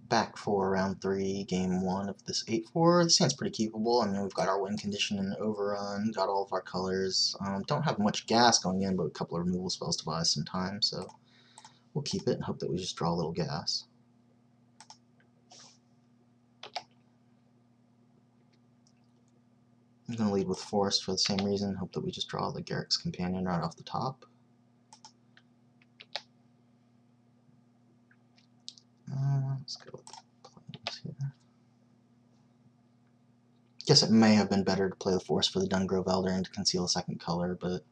back for round 3, game 1 of this 8-4. This hand's pretty keepable. I mean, we've got our win condition and overrun, got all of our colors. Don't have much gas going in, but a couple of removal spells to buy us some time, so we'll keep it and hope that we just draw a little gas. I'm going to lead with Forest for the same reason, hope that we just draw the Garrick's Companion right off the top. Let's go with the planes here. Guess it may have been better to play the Forest for the Dungrove Elder and to conceal a second color, but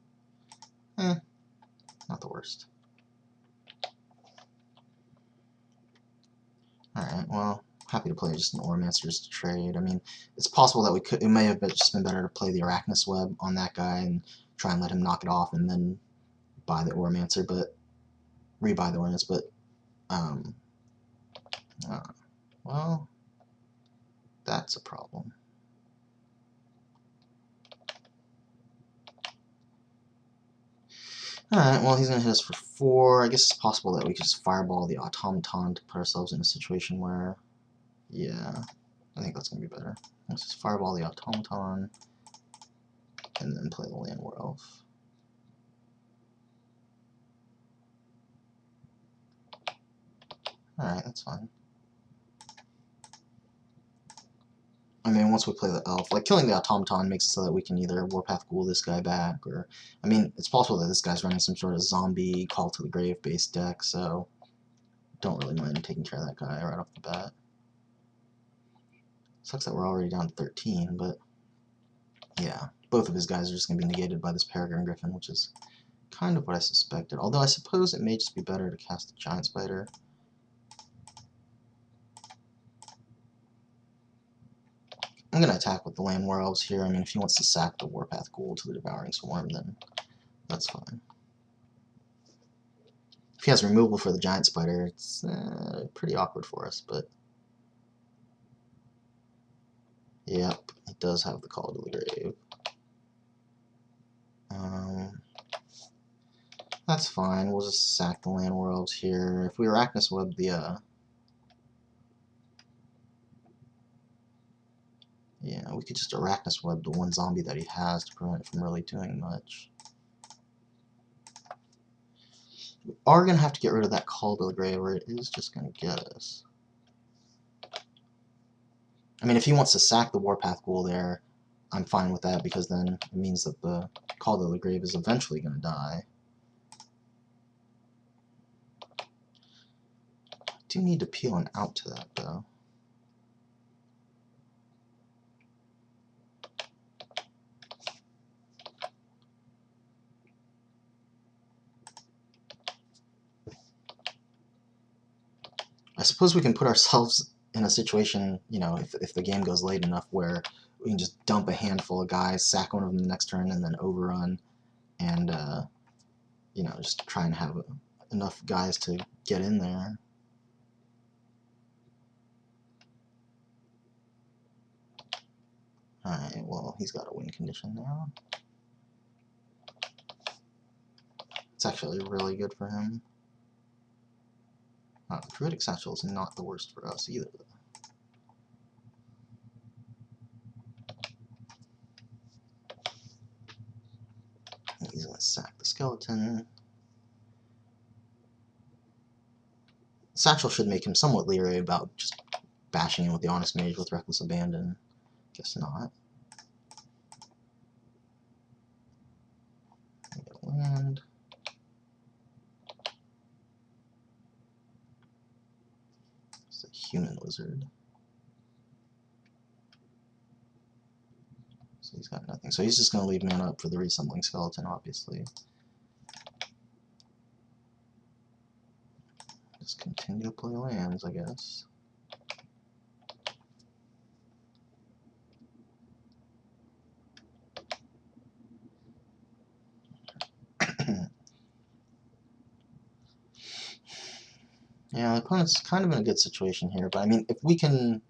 not the worst. Alright, well, happy to play just an Oromancer's to trade. I mean, it's possible that it may have just been better to play the Arachnus Web on that guy and try and let him knock it off and then buy the Oromancer, but rebuy the Oromancer, but well, that's a problem. Alright, well, he's going to hit us for 4. I guess it's possible that we could just fireball the Automaton to put ourselves in a situation where, yeah, I think that's going to be better. Let's just fireball the Automaton and then play the Land Werewolf. Alright, that's fine. I mean, once we play the Elf, like, killing the Automaton makes it so that we can either Warpath Ghoul this guy back, or, I mean, it's possible that this guy's running some sort of zombie Call to the Grave based deck, so don't really mind taking care of that guy right off the bat. Sucks that we're already down to 13, but yeah, both of his guys are just going to be negated by this Peregrine Griffin, which is kind of what I suspected, although I suppose it may just be better to cast a Giant Spider. I'm going to attack with the Land Werewolves here. I mean, if he wants to sack the Warpath Ghoul to the Devouring Swarm, then that's fine. If he has removal for the Giant Spider, it's pretty awkward for us, but yep, it does have the Call to the Grave. That's fine, we'll just sack the Land Werewolves here. If we Arachnus Web the yeah, we could just Arachnus Web the one zombie that he has to prevent it from really doing much. We are going to have to get rid of that Call to the Grave, or it is just going to get us. I mean, if he wants to sack the Warpath Ghoul there, I'm fine with that, because then it means that the Call to the Grave is eventually going to die. I do need to peel an out to that, though. I suppose we can put ourselves in a situation, you know, if the game goes late enough, where we can just dump a handful of guys, sack one of them the next turn, and then overrun, and, you know, just try and have enough guys to get in there. Alright, well, he's got a win condition now. It's actually really good for him. Druidic Satchel is not the worst for us either, though. He's going to sack the skeleton. Satchel should make him somewhat leery about just bashing in with the Onyx Mage with Reckless Abandon. Guess not. Land. It's a human lizard. So he's got nothing. So he's just going to leave mana up for the Reassembling Skeleton, obviously. Just continue to play lands, I guess. Yeah, the opponent's kind of in a good situation here, but I mean, if we can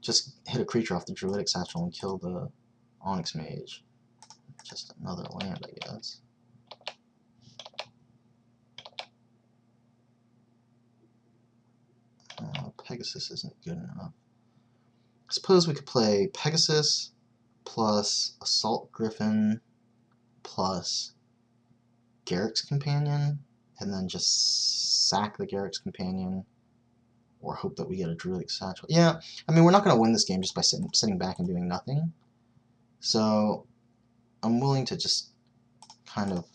just hit a creature off the Druidic Satchel and kill the Onyx Mage, just another land, I guess. Pegasus isn't good enough. I suppose we could play Pegasus plus Assault Griffin plus Garrick's Companion, and then just sack the Garrick's Companion, or hope that we get a Druidic Satchel. Yeah, I mean, we're not going to win this game just by sitting back and doing nothing. So I'm willing to just kind of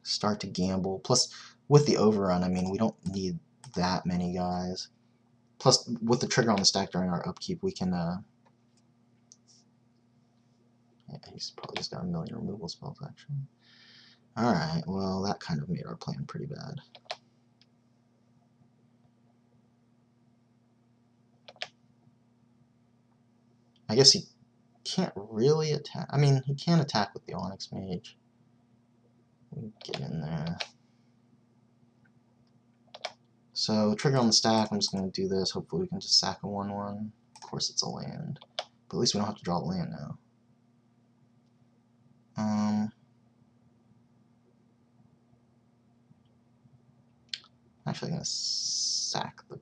start to gamble. Plus, with the overrun, I mean, we don't need that many guys. Plus, with the trigger on the stack during our upkeep, we can... yeah, he's probably just got a million removal spells, actually. Alright, well, that kind of made our plan pretty bad. I guess he can't really attack. I mean, he can attack with the Onyx Mage. Get in there. So, trigger on the stack, I'm just going to do this. Hopefully we can just sack a 1/1. Of course it's a land. But at least we don't have to draw a land now. Actually, I'm going to sack the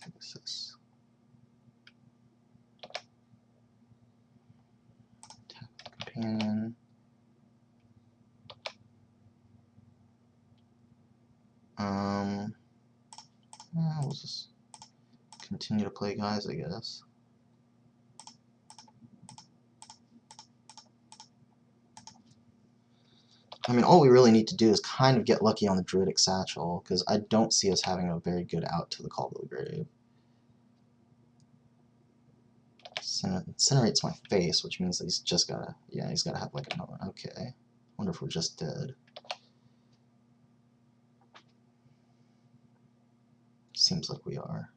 Pegasus. Attack the Companion. We'll just continue to play guys, I guess. I mean, all we really need to do is kind of get lucky on the Druidic Satchel, because I don't see us having a very good out to the Call to the Grave. Incinerates my face, which means that he's just gotta, yeah, he's gotta have like another, okay. Wonder if we're just dead. Seems like we are.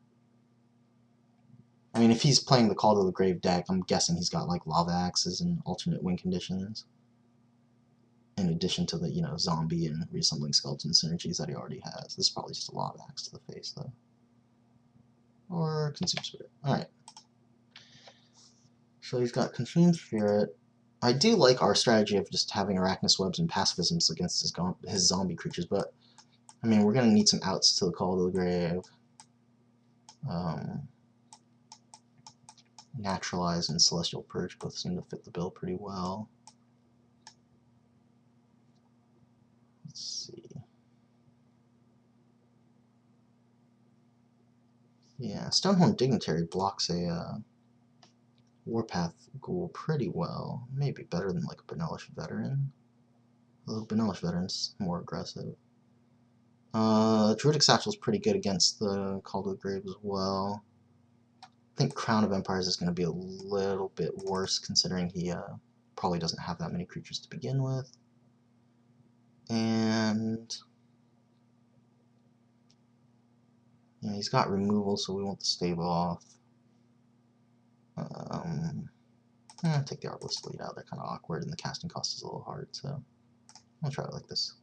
I mean, if he's playing the Call to the Grave deck, I'm guessing he's got like Lava Axes and alternate win conditions. In addition to the, you know, zombie and reassembling skeleton synergies that he already has. This is probably just a Lava Axe to the face, though. Or Consume Spirit. Alright. So he's got Consume Spirit. I do like our strategy of just having Arachnus Webs and Pacifisms against his zombie creatures, but, I mean, we're going to need some outs to the Call to the Grave. Naturalize and Celestial Purge both seem to fit the bill pretty well. Let's see. Yeah, Stonehorn Dignitary blocks a Warpath Ghoul pretty well. Maybe better than like a Benelish Veteran. Although Benelish Veteran's more aggressive. Druidic Satchel's pretty good against the Call to the Grave as well. I think Crown of Empires is going to be a little bit worse, considering he probably doesn't have that many creatures to begin with. And yeah, he's got removal, so we want the stave off. Take the Arbalest Lead out. They're kind of awkward, and the casting cost is a little hard, so I'll try it like this.